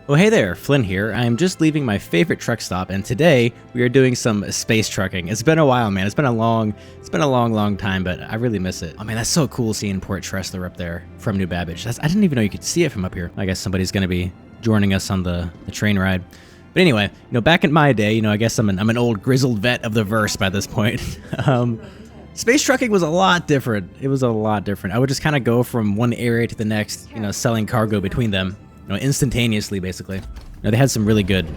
Oh hey there, Flynn here. I am just leaving my favorite truck stop, and today we are doing some space trucking. It's been a while, man. It's been a long time, but I really miss it. Oh man, that's so cool seeing Port Trestler up there from New Babbage. I didn't even know you could see it from up here. I guess somebody's gonna be joining us on the train ride. But anyway, back in my day, I guess I'm an old grizzled vet of the verse by this point. Space trucking was a lot different. It was a lot different. I would just kind of go from one area to the next, selling cargo between them. Instantaneously, basically. They had some really good,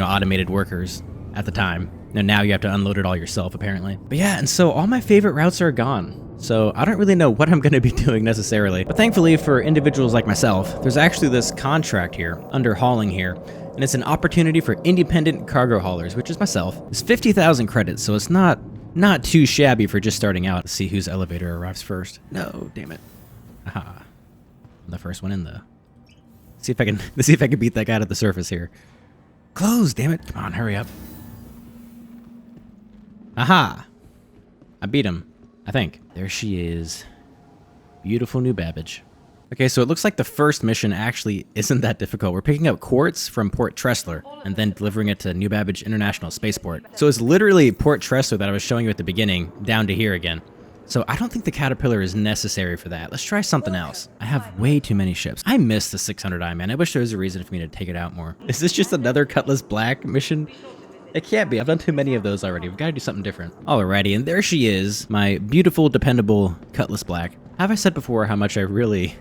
automated workers at the time. Now you have to unload it all yourself, apparently. But yeah, and so all my favorite routes are gone. So I don't really know what I'm going to be doing necessarily. But thankfully for individuals like myself, there's actually this contract here, under hauling here. And it's an opportunity for independent cargo haulers, which is myself. It's 50,000 credits, so it's not too shabby for just starting out. Let's see whose elevator arrives first. No, damn it. Aha. I'm the first one in though. Let's see if I can beat that guy at the surface here. Close, damn it. Come on, hurry up. Aha! I beat him, I think. There she is. Beautiful New Babbage. Okay, so it looks like the first mission actually isn't that difficult. We're picking up quartz from Port Trestler and then delivering it to New Babbage International Spaceport. So it's literally Port Trestler that I was showing you at the beginning, down to here again. So I don't think the Caterpillar is necessary for that. Let's try something else. I have way too many ships. I miss the 600i, man. I wish there was a reason for me to take it out more. Is this just another Cutlass Black mission? It can't be. I've done too many of those already. We've got to do something different. Alrighty, and there she is, my beautiful, dependable Cutlass Black. Have I said before how much I really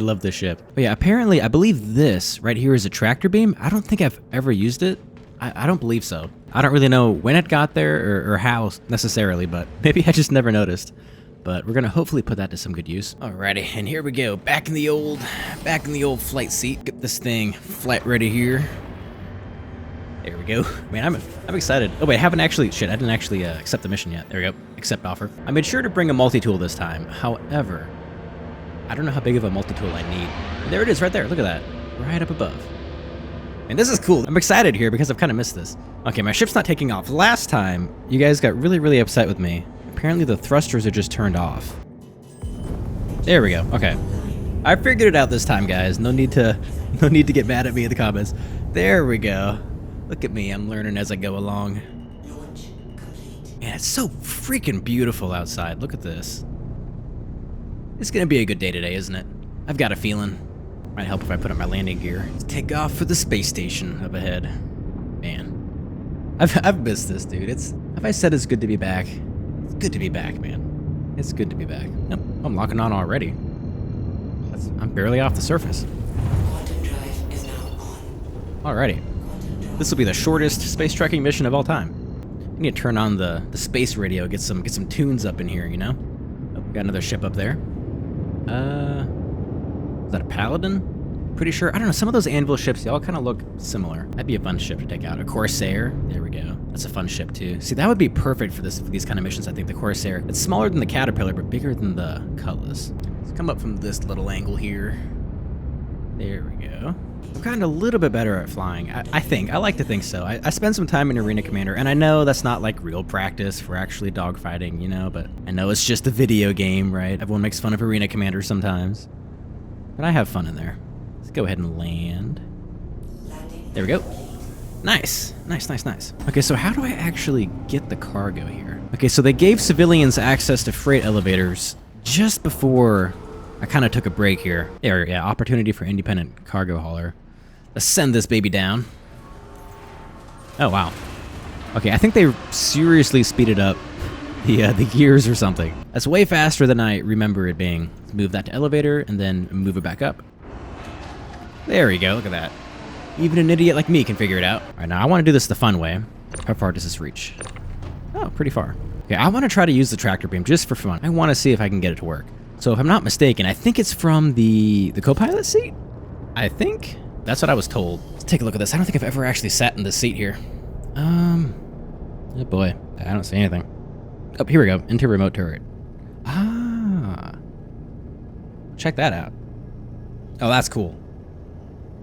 love this ship? But yeah, apparently, I believe this right here is a tractor beam. I don't think I've ever used it. I don't believe so. I don't really know when it got there or how necessarily, but maybe I just never noticed. But we're gonna hopefully put that to some good use. Alrighty, and here we go. Back in the old flight seat. Get this thing flight ready here. There we go. Man, I'm excited. Oh wait, I didn't actually accept the mission yet. There we go. Accept offer. I made sure to bring a multi-tool this time. However, I don't know how big of a multi-tool I need. And there it is right there. Look at that. Right up above. And this is cool. I'm excited here because I've kind of missed this. Okay, my ship's not taking off. Last time, you guys got really upset with me. Apparently the thrusters are just turned off. There we go. Okay. I figured it out this time, guys. No need to get mad at me in the comments. There we go. Look at me. I'm learning as I go along. Man, it's so freaking beautiful outside. Look at this. It's gonna be a good day today, isn't it? I've got a feeling. Might help if I put on my landing gear. Let's take off for the space station up ahead. Man, I've missed this, dude. Have I said it's good to be back? It's good to be back, man. It's good to be back. Nope, I'm locking on already. I'm barely off the surface. Alrighty. This will be the shortest space trekking mission of all time. I need to turn on the space radio, get some tunes up in here, Oh, we got another ship up there. Is that a Paladin? Pretty sure. I don't know. Some of those anvil ships, they all kind of look similar. That'd be a fun ship to take out. A Corsair. There we go. That's a fun ship too. See, that would be perfect for these kind of missions, I think. The Corsair. It's smaller than the Caterpillar, but bigger than the Cutlass. Let's come up from this little angle here. There we go. I'm kind of a little bit better at flying. I think. I like to think so. I spent some time in Arena Commander, and I know that's not like real practice for actually dogfighting, but I know it's just a video game, right? Everyone makes fun of Arena Commander sometimes. But I have fun in there. Let's go ahead and land. There we go. Nice. Nice. Okay, so how do I actually get the cargo here? Okay, so they gave civilians access to freight elevators just before I kind of took a break here. There, yeah, opportunity for independent cargo hauler. Let's send this baby down. Oh, wow. Okay, I think they seriously speeded up the gears or something. That's way faster than I remember it being. Let's move that to elevator and then move it back up. There we go, look at that. Even an idiot like me can figure it out. All right, now I want to do this the fun way. How far does this reach? Oh, pretty far. Okay, I want to try to use the tractor beam just for fun. I want to see if I can get it to work. So if I'm not mistaken, I think it's from the co-pilot seat? I think? That's what I was told. Let's take a look at this. I don't think I've ever actually sat in this seat here. Oh boy, I don't see anything. Oh, here we go. Into remote turret. Ah. Check that out. Oh, that's cool.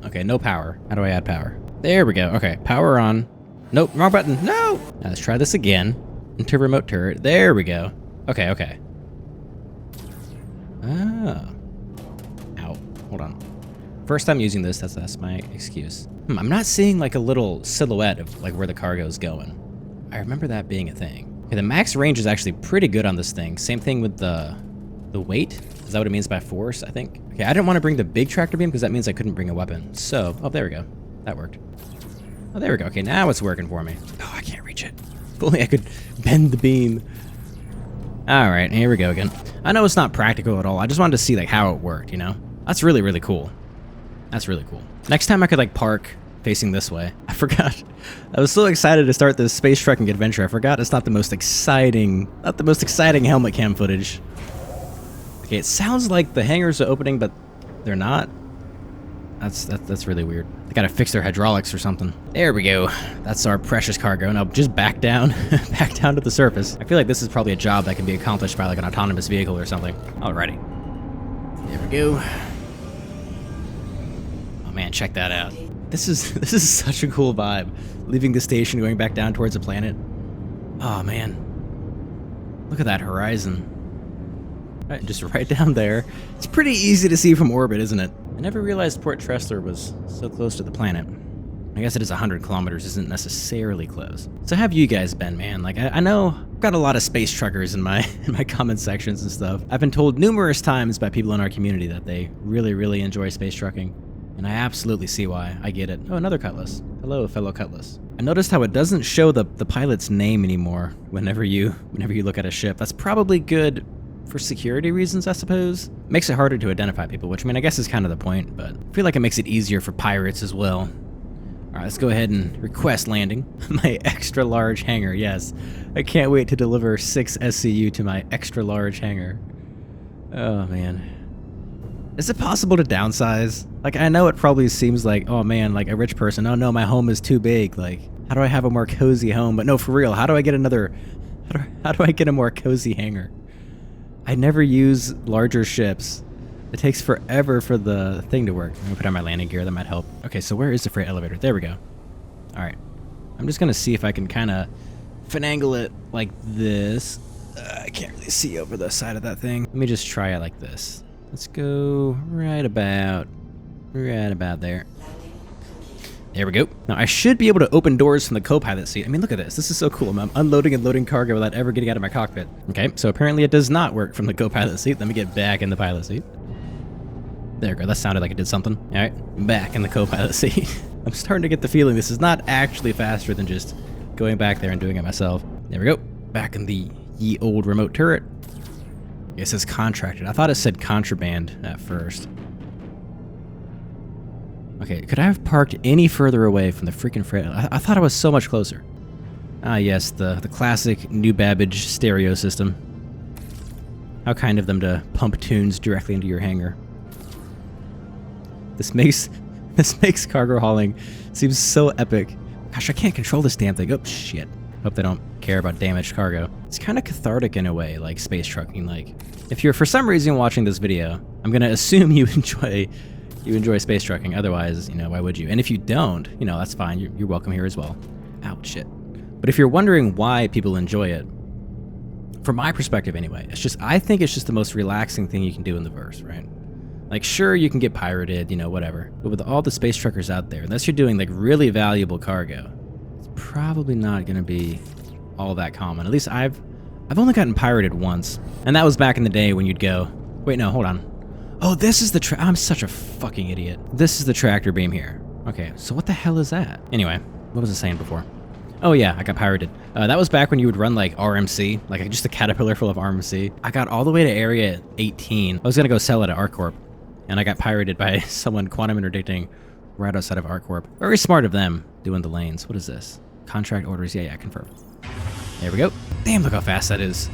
Okay, no power. How do I add power? There we go. Okay, power on. Nope, wrong button. No! Now let's try this again. Into remote turret. There we go. Okay. Ah. Ow. Hold on. first time using this, that's my excuse. I'm not seeing like a little silhouette of like where the cargo is going. I remember that being a thing. Okay, the max range is actually pretty good on this thing. Same thing with the weight. Is that what it means by force, I think? Okay, I didn't want to bring the big tractor beam because that means I couldn't bring a weapon. So, oh, there we go. That worked. Oh, there we go. Okay, now it's working for me. Oh, I can't reach it. If only I could bend the beam. All right, here we go again. I know it's not practical at all. I just wanted to see like how it worked, you know? That's really, really cool. That's really cool. Next time I could like park facing this way. I forgot. I was so excited to start this space trucking adventure. I forgot it's not the most exciting helmet cam footage. Okay, it sounds like the hangars are opening, but they're not. That's really weird. They gotta fix their hydraulics or something. There we go. That's our precious cargo. Now just back down, back down to the surface. I feel like this is probably a job that can be accomplished by like an autonomous vehicle or something. Alrighty. There we go. Oh man, check that out. This is such a cool vibe. Leaving the station, going back down towards the planet. Oh man. Look at that horizon. Right, just right down there. It's pretty easy to see from orbit, isn't it? I never realized Port Trestler was so close to the planet. I guess it is 100 kilometers, isn't necessarily close. So how have you guys been, man? Like, I know I've got a lot of space truckers in my comment sections and stuff. I've been told numerous times by people in our community that they really, really enjoy space trucking. And I absolutely see why. I get it. Oh, another Cutlass. Hello, fellow Cutlass. I noticed how it doesn't show the pilot's name anymore whenever you look at a ship. That's probably good for security reasons, I suppose. Makes it harder to identify people, which I mean, I guess is kind of the point, but I feel like it makes it easier for pirates as well. All right, let's go ahead and request landing. My extra large hangar, yes. I can't wait to deliver 6 SCU to my extra large hangar. Oh man. Is it possible to downsize? Like, I know it probably seems like, oh man, like a rich person, oh no, my home is too big. Like, how do I have a more cozy home? But no, for real, how do I get how do I get a more cozy hangar? I never use larger ships. It takes forever for the thing to work. I'm gonna put on my landing gear, that might help. Okay, so where is the freight elevator? There we go. All right. I'm just gonna see if I can kind of finagle it like this. I can't really see over the side of that thing. Let me just try it like this. Let's go right about there. There we go. Now I should be able to open doors from the co-pilot seat. I mean, look at this. This is so cool. I'm unloading and loading cargo without ever getting out of my cockpit. Okay, so apparently it does not work from the co-pilot seat. Let me get back in the pilot seat. There we go. That sounded like it did something. All right, back in the co-pilot seat. I'm starting to get the feeling this is not actually faster than just going back there and doing it myself. There we go. Back in the ye old remote turret. It says contracted. I thought it said contraband at first. Okay, could I have parked any further away from the freaking freight? I thought I was so much closer. Ah, yes, the classic new Babbage stereo system. How kind of them to pump tunes directly into your hangar. This makes cargo hauling seem so epic. Gosh, I can't control this damn thing. Oh, shit. Hope they don't care about damaged cargo. It's kind of cathartic in a way, like space trucking. Like, if you're for some reason watching this video, I'm gonna assume you enjoy space trucking. Otherwise, you know, why would you? And if you don't, you know, that's fine. You're welcome here as well. Ouch, shit. But if you're wondering why people enjoy it, from my perspective anyway, I think it's just the most relaxing thing you can do in the verse, right? Like, sure, you can get pirated, you know, whatever. But with all the space truckers out there, unless you're doing like really valuable cargo, it's probably not gonna be all that common. At least I've only gotten pirated once, and that was back in the day when you'd go, wait, no, hold on. Oh, this is the I'm such a fucking idiot. This is the tractor beam here. Okay, so what the hell is that? Anyway, what was I saying before? Oh yeah, I got pirated. That was back when you would run like RMC, like just a caterpillar full of RMC. I got all the way to area 18. I was gonna go sell it at ArcCorp, and I got pirated by someone quantum interdicting right outside of ArcCorp. Very smart of them doing the lanes. What is this? Contract orders, yeah, confirm. There we go. Damn, look how fast that is.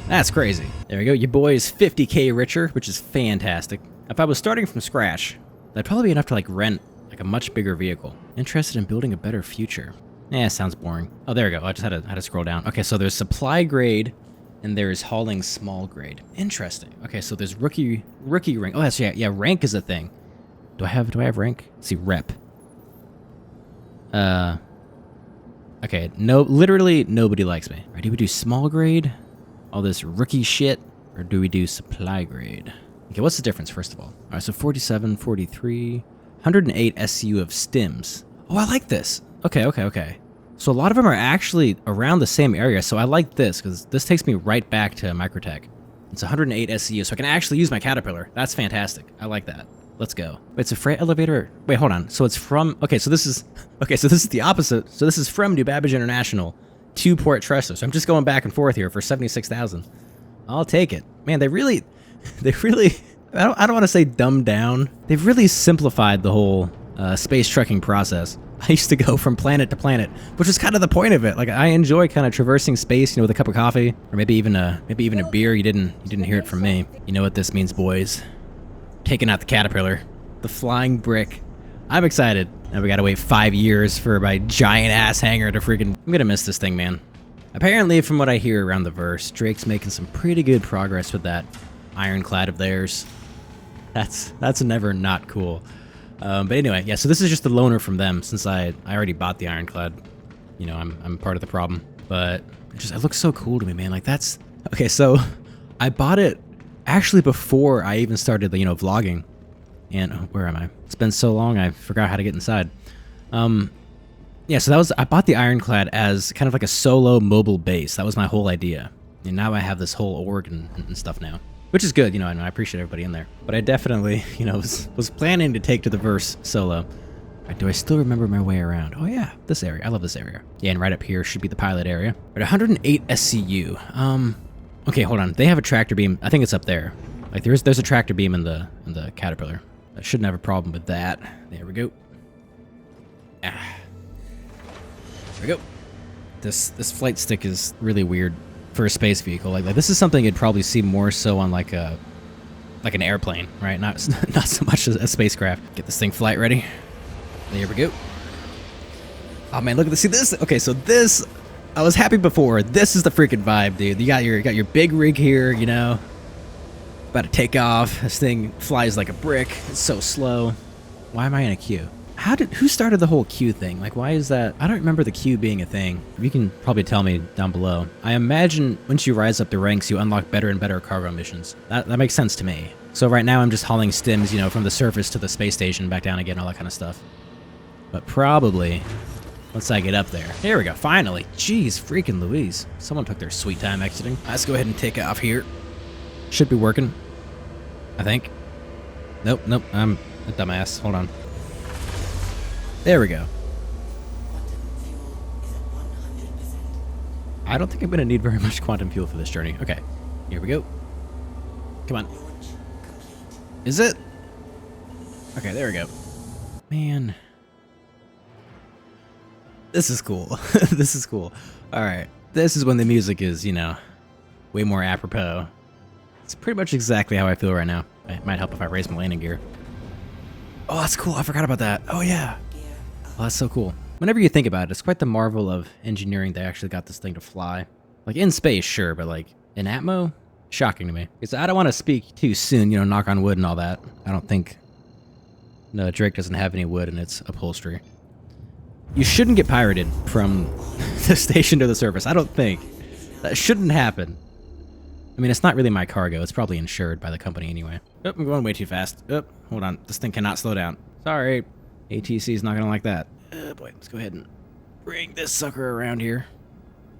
That's crazy. There we go. Your boy is 50K richer, which is fantastic. If I was starting from scratch, that'd probably be enough to like rent like a much bigger vehicle. Interested in building a better future. Yeah, sounds boring. Oh, there we go. I just had to scroll down. Okay, so there's supply grade and there's hauling small grade. Interesting. Okay, so there's rookie rank. Oh, that's yeah, rank is a thing. Do I have rank? Let's see, rep. Okay, no, literally nobody likes me. Right, do we do small grade? All this rookie shit, or do we do supply grade? Okay, what's the difference, first of all? All right, so 47, 43. 108 SCU of stims. Oh, I like this. Okay. So a lot of them are actually around the same area, so I like this, because this takes me right back to Microtech. It's 108 SCU, so I can actually use my Caterpillar. That's fantastic. I like that. Let's go. Wait, it's a freight elevator. Wait, hold on. So it's from... Okay, so this is the opposite. So this is from New Babbage International to Port Trestler. So I'm just going back and forth here for 76,000. I'll take it. Man, they really... I don't want to say dumbed down. They've really simplified the whole space trucking process. I used to go from planet to planet, which is kind of the point of it. Like, I enjoy kind of traversing space, you know, with a cup of coffee, or maybe even a beer. You didn't hear it from me. You know what this means, boys. Taking out the Caterpillar, the flying brick. I'm excited. Now we gotta wait 5 years for my giant ass hangar to freaking... I'm gonna miss this thing, man. Apparently, from what I hear around the verse, Drake's making some pretty good progress with that ironclad of theirs. That's never not cool. But anyway, yeah, so this is just the loaner from them, since I already bought the ironclad. You know, I'm part of the problem. But it looks so cool to me, man. Like, that's... Okay, so I bought it actually before I even started, you know, vlogging. And where am I? It's been so long, I forgot how to get inside. Yeah, so I bought the ironclad as kind of like a solo mobile base. That was my whole idea. And now I have this whole org and stuff now. Which is good, you know, and I appreciate everybody in there. But I definitely, you know, was planning to take to the verse solo. Right, do I still remember my way around? Oh yeah, this area. I love this area. Yeah, and right up here should be the pilot area. Right, 108 SCU. Okay, hold on. They have a tractor beam. I think it's up there. Like there's a tractor beam in the Caterpillar. I shouldn't have a problem with that. There we go. Ah. There we go. This flight stick is really weird for a space vehicle. Like this is something you'd probably see more so on like an airplane, right? Not so much as a spacecraft. Get this thing flight ready. There we go. Oh man, look at this. See this? Okay, so this, I was happy before. This is the freaking vibe, dude. You got your big rig here, you know. About to take off. This thing flies like a brick. It's so slow. Why am I in a queue? Who started the whole queue thing? Like, why is that? I don't remember the queue being a thing. You can probably tell me down below. I imagine once you rise up the ranks, you unlock better and better cargo missions. That makes sense to me. So right now I'm just hauling stims, you know, from the surface to the space station, back down again, all that kind of stuff. But probably once I get up there. Here we go, finally. Jeez, freaking Louise. Someone took their sweet time exiting. Let's go ahead and take off here. Should be working, I think. Nope, I'm a dumbass. Hold on. There we go. I don't think I'm going to need very much quantum fuel for this journey. Okay, here we go. Come on. Is it? Okay, there we go. Man. This is cool. This is cool. Alright, this is when the music is, you know, way more apropos. It's pretty much exactly how I feel right now. It might help if I raise my landing gear. Oh, that's cool. I forgot about that. Oh, yeah. Oh, that's so cool. Whenever you think about it, it's quite the marvel of engineering they actually got this thing to fly. Like, in space, sure, but, like, in Atmo? Shocking to me. Because I don't want to speak too soon, you know, knock on wood and all that. I don't think... No, Drake doesn't have any wood in its upholstery. You shouldn't get pirated from the station to the surface. I don't think. That shouldn't happen. I mean, it's not really my cargo. It's probably insured by the company anyway. Oh, I'm going way too fast. Oh, hold on. This thing cannot slow down. Sorry. ATC is not going to like that. Oh boy, let's go ahead and bring this sucker around here.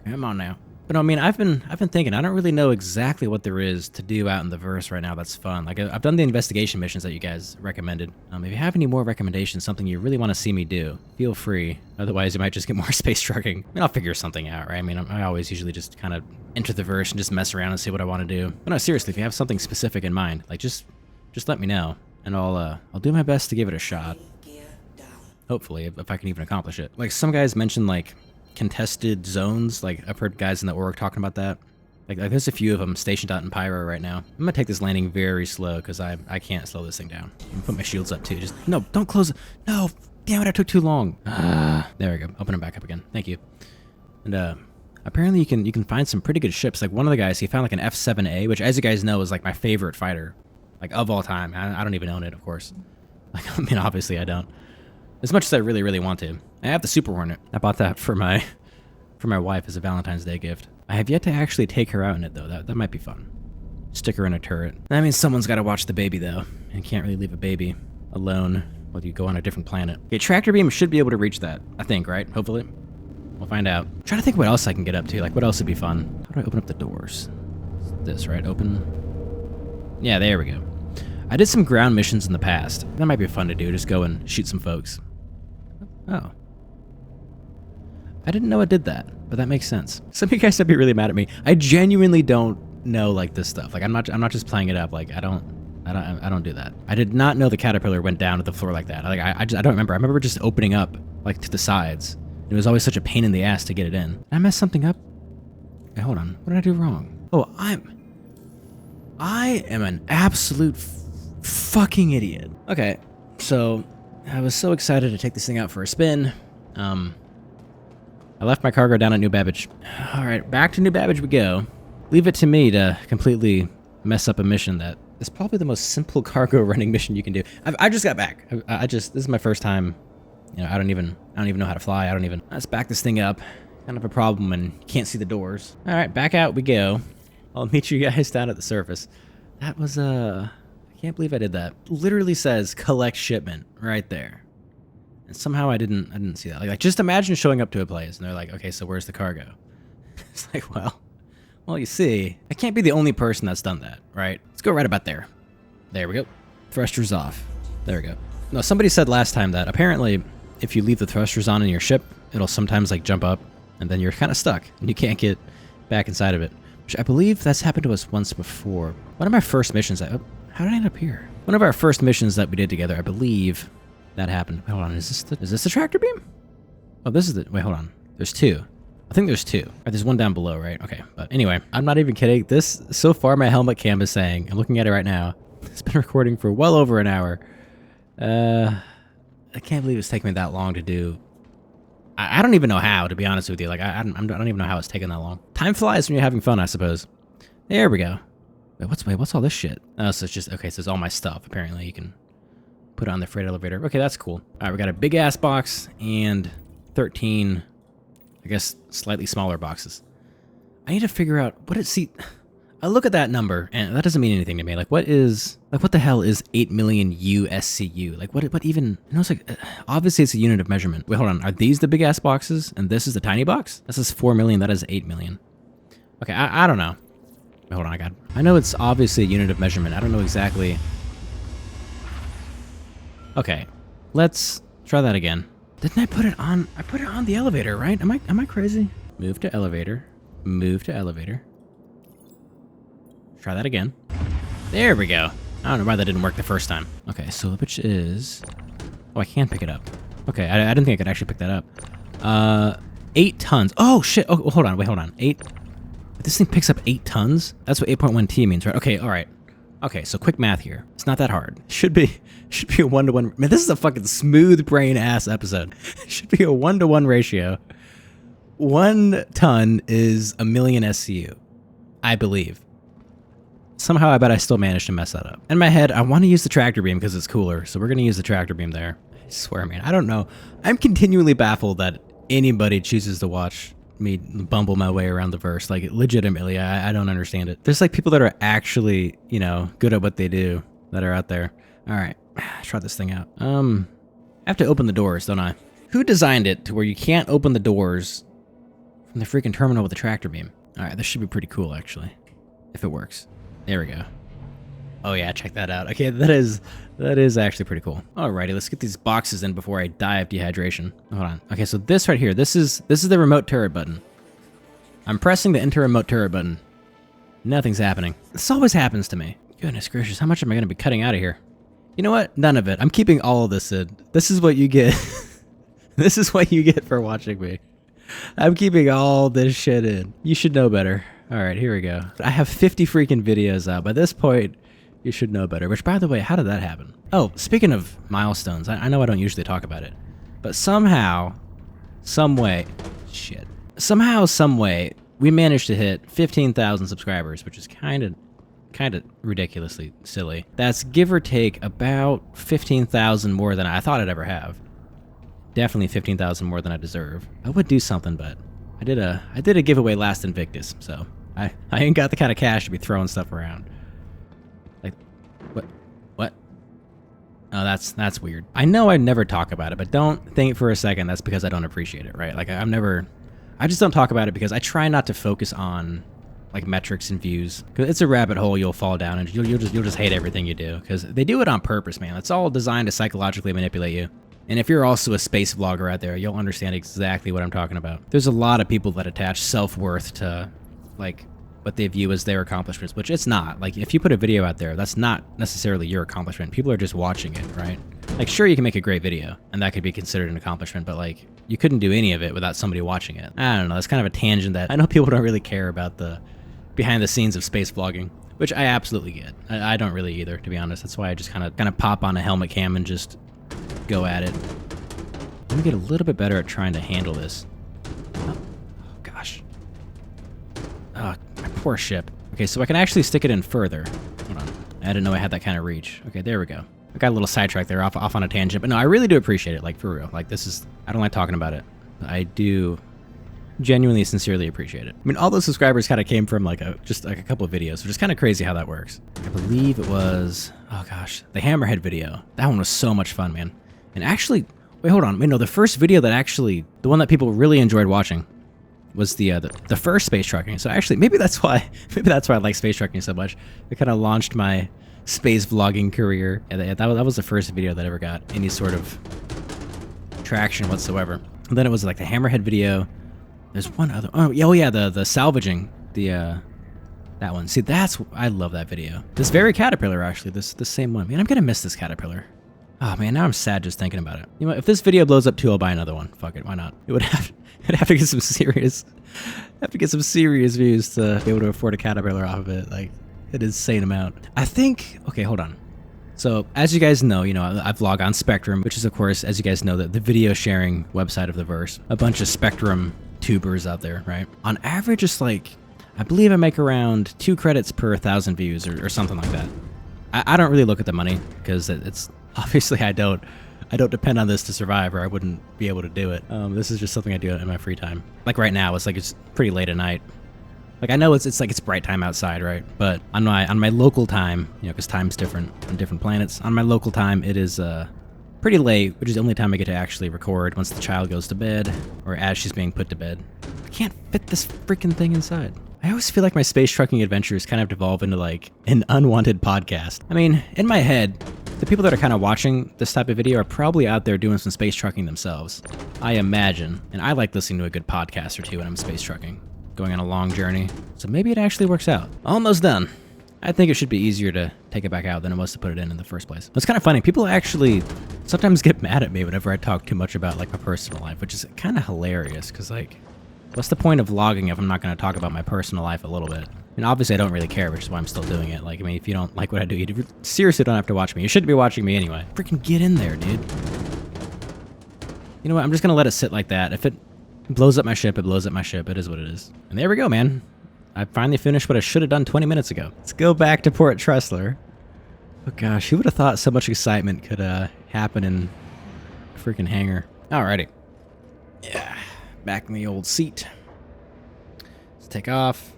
Come on now. But I mean, I've been thinking, I don't really know exactly what there is to do out in the verse right now that's fun. Like, I've done the investigation missions that you guys recommended. If you have any more recommendations, something you really want to see me do, feel free. Otherwise, you might just get more space trucking. I mean, I'll figure something out, right? I mean, I always usually just kind of enter the verse and just mess around and see what I want to do. But no, seriously, if you have something specific in mind, like, just let me know. And I'll do my best to give it a shot. Hopefully, if I can even accomplish it. Like, some guys mentioned, like, contested zones. Like, I've heard guys in the org talking about that. Like there's a few of them stationed out in Pyro right now. I'm gonna take this landing very slow because I can't slow this thing down. I'm gonna put my shields up too. Just no, don't close it. No, damn it, I took too long. There we go. Open them back up again. Thank you. And apparently you can find some pretty good ships. Like one of the guys, he found like an F7A, which as you guys know is like my favorite fighter, like of all time. I don't even own it, of course. Like I mean, obviously I don't. As much as I really want to. I have the Super Hornet. I bought that for my wife as a Valentine's Day gift. I have yet to actually take her out in it though. That might be fun. Stick her in a turret. That means someone's got to watch the baby though, and can't really leave a baby alone whether you go on a different planet. Okay, tractor beam should be able to reach that, I think, right? Hopefully. We'll find out. I'm trying to think what else I can get up to. Like, what else would be fun? How do I open up the doors? This, right? Open. Yeah, there we go. I did some ground missions in the past. That might be fun to do. Just go and shoot some folks. Oh. I didn't know it did that, but that makes sense. Some of you guys might be really mad at me. I genuinely don't know, like, this stuff. Like, I'm not just playing it up. Like, I don't do that. I did not know the caterpillar went down to the floor like that. Like, I don't remember. I remember just opening up, like, to the sides. It was always such a pain in the ass to get it in. Did I mess something up? Hey, hold on. What did I do wrong? Oh, I am an absolute fucking idiot. Okay, so I was so excited to take this thing out for a spin. I left my cargo down at New Babbage. All right, back to New Babbage we go. Leave it to me to completely mess up a mission that is probably the most simple cargo running mission you can do. I just got back. This is my first time. You know, I don't even know how to fly. Let's back this thing up. Kind of a problem and you can't see the doors. All right, back out we go. I'll meet you guys down at the surface. That was, I can't believe I did that. Literally says collect shipment right there. And somehow I didn't see that. Like just imagine showing up to a place and they're like, okay, so where's the cargo? It's like, well, you see, I can't be the only person that's done that, right? Let's go right about there. There we go. Thrusters off. There we go. No, somebody said last time that apparently if you leave the thrusters on in your ship, it'll sometimes like jump up and then you're kind of stuck and you can't get back inside of it. Which I believe that's happened to us once before. One of my first missions, how did I end up here? One of our first missions that we did together, I believe that happened. Hold on, is this the tractor beam? Oh, this is the, wait, hold on. There's two. I think there's two. Right, there's one down below, right? Okay, but anyway, I'm not even kidding. This, so far my helmet cam is saying, I'm looking at it right now, it's been recording for well over an hour. I can't believe it's taking me that long to do. I don't even know how, to be honest with you. Like, I don't even know how it's taking that long. Time flies when you're having fun, I suppose. There we go. Wait, what's all this shit? Oh, so it's just, okay, so it's all my stuff. Apparently you can put it on the freight elevator. Okay, that's cool. All right, we got a big ass box and 13, I guess, slightly smaller boxes. I need to figure out what it, see, I look at that number and that doesn't mean anything to me. Like, what the hell is 8 million USCU? Like, what even, you know, it's like, obviously it's a unit of measurement. Wait, hold on. Are these the big ass boxes? And this is the tiny box? This is 4 million. That is 8 million. Okay, I don't know. Wait, hold on, I know it's obviously a unit of measurement. I don't know exactly. Okay, let's try that again. Didn't I put it on? I put it on the elevator, right? Am I crazy? Move to elevator. Move to elevator. Try that again. There we go. I don't know why that didn't work the first time. Okay, so which is... Oh, I can pick it up. Okay, I didn't think I could actually pick that up. 8 tons. Oh, shit. Oh, hold on. Wait, hold on. 8... This thing picks up 8 tons? That's what 8.1T means, right? Okay, all right. Okay, so quick math here. It's not that hard. Should be a 1-to-1... Man, this is a fucking smooth brain ass episode. Should be a 1-to-1 ratio. 1 ton is a million SCU, I believe. Somehow I bet I still managed to mess that up. In my head, I want to use the tractor beam because it's cooler, so we're going to use the tractor beam there. I swear, man, I don't know. I'm continually baffled that anybody chooses to watch me bumble my way around the verse. Like, legitimately, I don't understand it. There's like people that are actually, you know, good at what they do that are out there. All right, try this thing out. I have to open the doors, don't I? Who designed it to where you can't open the doors from the freaking terminal with the tractor beam? All right, this should be pretty cool, actually, if it works. There we go. Oh yeah, check that out. Okay, that is actually pretty cool. Alrighty, let's get these boxes in before I die of dehydration. Hold on. Okay, so this right here, this is the remote turret button. I'm pressing the enter remote turret button. Nothing's happening. This always happens to me. Goodness gracious, how much am I gonna be cutting out of here? You know what? None of it. I'm keeping all of this in. This is what you get. This is what you get for watching me. I'm keeping all this shit in. You should know better. Alright, here we go. I have 50 freaking videos out. By this point, you should know better. Which, by the way, how did that happen? Oh, speaking of milestones, I know I don't usually talk about it. But somehow, some way, we managed to hit 15,000 subscribers, which is kind of ridiculously silly. That's give or take about 15,000 more than I thought I'd ever have. Definitely 15,000 more than I deserve. I would do something, but I did a giveaway last Invictus, so I ain't got the kind of cash to be throwing stuff around. Like, what? Oh, that's weird. I know I never talk about it, but don't think for a second that's because I don't appreciate it, right? Like I just don't talk about it because I try not to focus on like metrics and views, because it's a rabbit hole you'll fall down and you'll just hate everything you do, because they do it on purpose, man. It's all designed to psychologically manipulate you. And if you're also a space vlogger out there, you'll understand exactly what I'm talking about. There's a lot of people that attach self-worth to like what they view as their accomplishments, which it's not. Like, if you put a video out there, that's not necessarily your accomplishment. People are just watching it, right? Like, sure, you can make a great video, and that could be considered an accomplishment, but, like, you couldn't do any of it without somebody watching it. I don't know, that's kind of a tangent that I know people don't really care about the behind the scenes of space vlogging, which I absolutely get. I don't really either, to be honest. That's why I just kind of pop on a helmet cam and just go at it. Let me get a little bit better at trying to handle this. Oh gosh. Oh, my poor ship. Okay, so I can actually stick it in further. Hold on. I didn't know I had that kind of reach. Okay, there we go. I got a little sidetracked there, off on a tangent. But no, I really do appreciate it, like, for real. Like, this is... I don't like talking about it. I do genuinely, sincerely appreciate it. I mean, all those subscribers kind of came from, like, just a couple of videos, which is kind of crazy how that works. I believe it was... Oh, gosh. The Hammerhead video. That one was so much fun, man. And actually... Wait, hold on. Wait, no, the first video that actually... The one that people really enjoyed watching was the first space trucking. So actually, maybe that's why I like space trucking so much. It kind of launched my space vlogging career. And that was the first video that ever got any sort of traction whatsoever. And then it was like the Hammerhead video. There's one other. Oh yeah, the salvaging that one. See, I love that video. This very caterpillar, actually, this same one. Man, I'm gonna miss this caterpillar. Oh man, now I'm sad just thinking about it. You know, if this video blows up too, I'll buy another one. Fuck it, why not? It'd have to get some serious views to be able to afford a caterpillar off of it. Like, an insane amount. I think. Okay, hold on. So, as you guys know, I vlog on Spectrum, which is, of course, as you guys know, the video sharing website of the verse. A bunch of Spectrum tubers out there, right? On average, it's like, I believe I make around 2 credits per 1,000 views or something like that. I don't really look at the money, because it's obviously I don't depend on this to survive, or I wouldn't be able to do it. This is just something I do in my free time. Like right now, it's pretty late at night. Like, I know it's bright time outside, right? But on my local time, because time's different on different planets. On my local time, it is pretty late, which is the only time I get to actually record once the child goes to bed, or as she's being put to bed. I can't fit this freaking thing inside. I always feel like my space trucking adventures kind of devolve into like an unwanted podcast. I mean, in my head, the people that are kind of watching this type of video are probably out there doing some space trucking themselves, I imagine. And I like listening to a good podcast or two when I'm space trucking, going on a long journey. So maybe it actually works out. Almost done. I think it should be easier to take it back out than it was to put it in the first place. It's kind of funny. People actually sometimes get mad at me whenever I talk too much about like my personal life, which is kind of hilarious, because like, what's the point of vlogging if I'm not going to talk about my personal life a little bit? I mean, obviously I don't really care, which is why I'm still doing it. Like, I mean, if you don't like what I do, you seriously don't have to watch me. You shouldn't be watching me anyway. Freaking get in there, dude. You know what? I'm just going to let it sit like that. If it blows up my ship, it blows up my ship. It is what it is. And there we go, man. I finally finished what I should have done 20 minutes ago. Let's go back to Port Trestler. Oh gosh, who would have thought so much excitement could happen in a freaking hangar? Alrighty. Yeah, back in the old seat. Let's take off.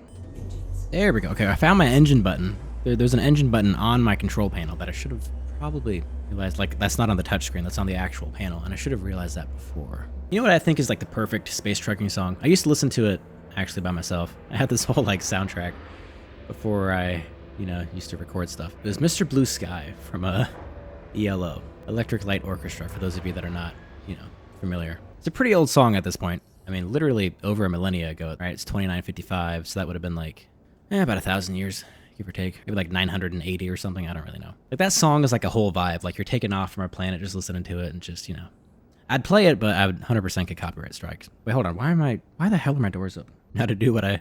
There we go. Okay, I found my engine button. There's an engine button on my control panel that I should have probably realized. Like, that's not on the touchscreen, that's on the actual panel, and I should have realized that before. You know what I think is like the perfect space trucking song? I used to listen to it actually by myself. I had this whole like soundtrack before I, used to record stuff. It was Mr. Blue Sky from ELO, Electric Light Orchestra, for those of you that are not, familiar. It's a pretty old song at this point. I mean, literally over a millennia ago, right? It's 2955, so that would have been like, about 1,000 years, give or take. Maybe like 980 or something, I don't really know. Like, that song is like a whole vibe. Like, you're taking off from our planet, just listening to it, and just, I'd play it, but I would 100% get copyright strikes. Wait, hold on, why the hell are my doors open? Now to do what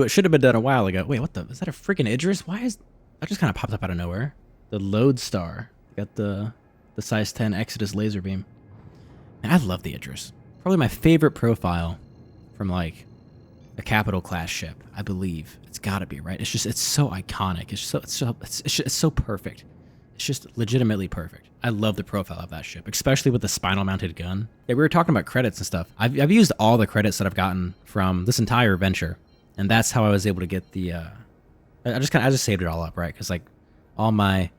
should have been done a while ago. Wait, is that a freaking Idris? That just kind of popped up out of nowhere. The Lodestar. Got the size 10 Exodus laser beam. Man, I love the Idris. Probably my favorite profile from like a capital class ship, I believe. It's gotta be, right? It's so iconic. It's so perfect. It's just legitimately perfect. I love the profile of that ship, especially with the spinal mounted gun. Yeah, we were talking about credits and stuff. I've used all the credits that I've gotten from this entire venture, and that's how I was able to get the I just saved it all up, right? Because like all my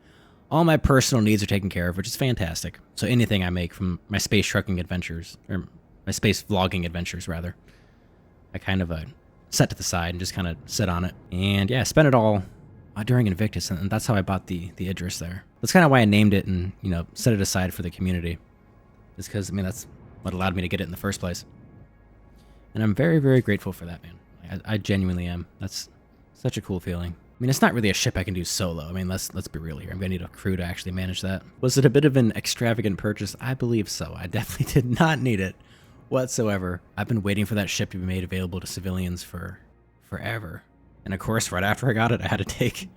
All my personal needs are taken care of, which is fantastic. So anything I make from my space trucking adventures, or my space vlogging adventures, rather, I kind of set to the side and just kind of sit on it. And yeah, spent it all during Invictus, and that's how I bought the Idris there. That's kind of why I named it and, you know, set it aside for the community. Is because, I mean, that's what allowed me to get it in the first place. And I'm very, very grateful for that, man. I genuinely am. That's such a cool feeling. I mean, it's not really a ship I can do solo. I mean, let's be real here. I'm gonna need a crew to actually manage that. Was it a bit of an extravagant purchase? I believe so. I definitely did not need it whatsoever. I've been waiting for that ship to be made available to civilians for forever. And of course, right after I got it, I had to take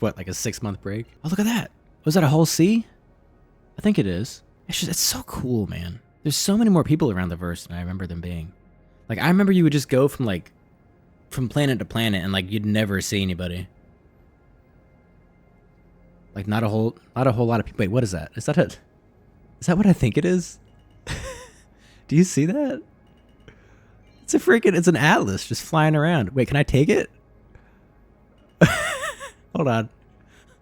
what, like a 6-month break? Oh, look at that. Was that a whole sea? I think it is. It's so cool, man. There's so many more people around the verse than I remember them being. Like, I remember you would just go from planet to planet and like you'd never see anybody. Like not a whole lot of people. Wait, what is that? Is that it? Is that what I think it is? Do you see that? It's an Atlas just flying around. Wait, can I take it? Hold on.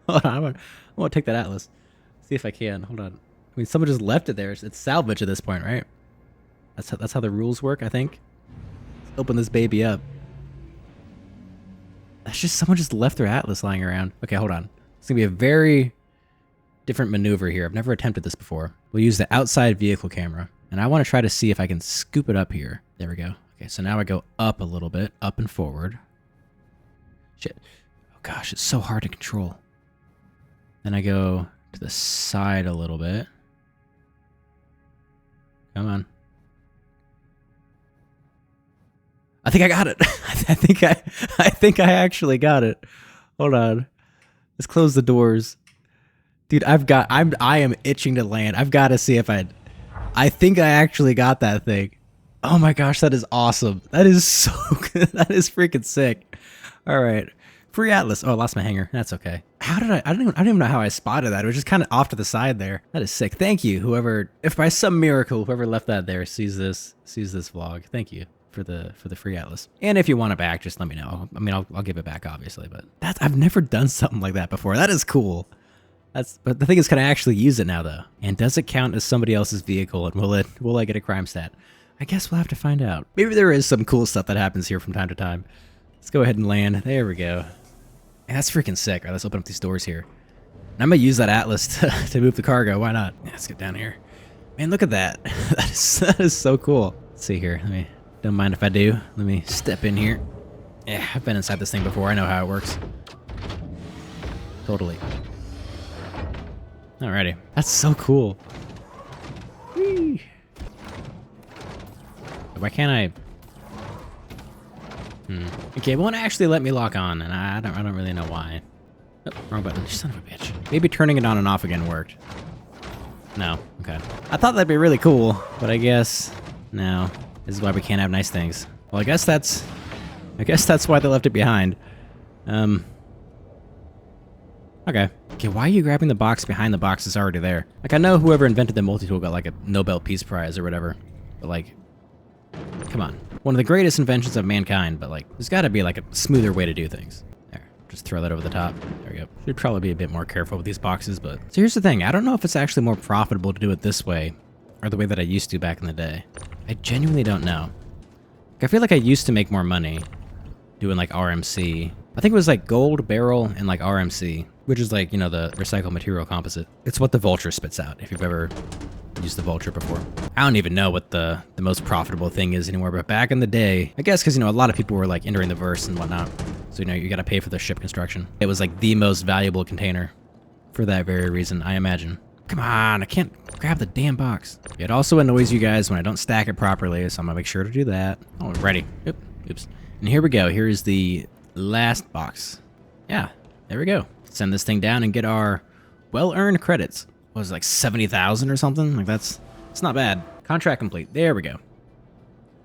I want to take that Atlas. See if I can. Hold on. I mean, someone just left it there. It's salvage at this point, right? That's how the rules work, I think. Let's open this baby up. That's just someone just left their Atlas lying around. Okay, hold on. It's gonna be a very different maneuver here. I've never attempted this before. We'll use the outside vehicle camera, and I want to try to see if I can scoop it up here. There we go. Okay, so now I go up a little bit, up and forward. Shit. Oh gosh, it's so hard to control. Then I go to the side a little bit. Come on. I think I got it. I think I actually got it. Hold on. Let's close the doors. Dude, I am itching to land. I've got to see if I think I actually got that thing. Oh my gosh, that is awesome. That is so good. That is freaking sick. All right. Free Atlas. Oh, I lost my hanger. That's okay. How did I don't even know how I spotted that. It was just kind of off to the side there. That is sick. Thank you, whoever, if by some miracle, whoever left that there sees this vlog. Thank you for the free Atlas. And if you want it back, just let me know. I mean, I'll give it back, obviously, but I've never done something like that before. That is cool. But the thing is, can I actually use it now, though? And does it count as somebody else's vehicle? And will I get a crime stat? I guess we'll have to find out. Maybe there is some cool stuff that happens here from time to time. Let's go ahead and land. There we go. Man, that's freaking sick. All right, let's open up these doors here. And I'm gonna use that Atlas to move the cargo. Why not? Yeah, let's get down here. Man, look at that. That is so cool. Let's see here. Don't mind if I do. Let me step in here. Yeah, I've been inside this thing before. I know how it works. Totally. Alrighty. That's so cool. Whee. Why can't I? Okay, it won't actually let me lock on, and I don't really know why. Oh, wrong button. Son of a bitch. Maybe turning it on and off again worked. No. Okay. I thought that'd be really cool, but I guess no. This is why we can't have nice things. Well, I guess that's why they left it behind. Okay. Okay, why are you grabbing the box behind the box that's already there? Like, I know whoever invented the multi-tool got like a Nobel Peace Prize or whatever, but like, come on. One of the greatest inventions of mankind, but like, there's gotta be like a smoother way to do things. There, just throw that over the top. There we go. Should probably be a bit more careful with these boxes, but... So here's the thing, I don't know if it's actually more profitable to do it this way, or the way that I used to back in the day. I genuinely don't know. I feel like I used to make more money doing like RMC. I think it was like gold, barrel, and like RMC, which is like, you know, the recycled material composite. It's what the Vulture spits out, if you've ever used the Vulture before. I don't even know what the most profitable thing is anymore, but back in the day, I guess because, you know, a lot of people were like entering the verse and whatnot. So, you know, you gotta pay for the ship construction. It was like the most valuable container for that very reason, I imagine. Come on, I can't grab the damn box. It also annoys you guys when I don't stack it properly, so I'm gonna make sure to do that. Oh, ready. Oops. And here we go. Here is the last box. Yeah, there we go. Send this thing down and get our well-earned credits. What was it, like 70,000 or something? Like it's not bad. Contract complete. There we go.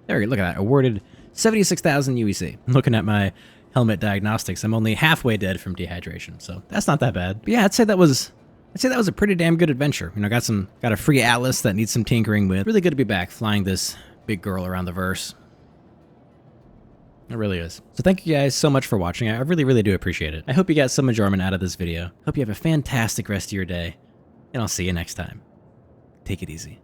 There we go. Look at that. Awarded 76,000 UEC. I'm looking at my helmet diagnostics. I'm only halfway dead from dehydration, so that's not that bad. But yeah, I'd say that was a pretty damn good adventure. You know, got a free Atlas that needs some tinkering with. Really good to be back flying this big girl around the verse. It really is. So thank you guys so much for watching. I really, really do appreciate it. I hope you got some enjoyment out of this video. Hope you have a fantastic rest of your day, and I'll see you next time. Take it easy.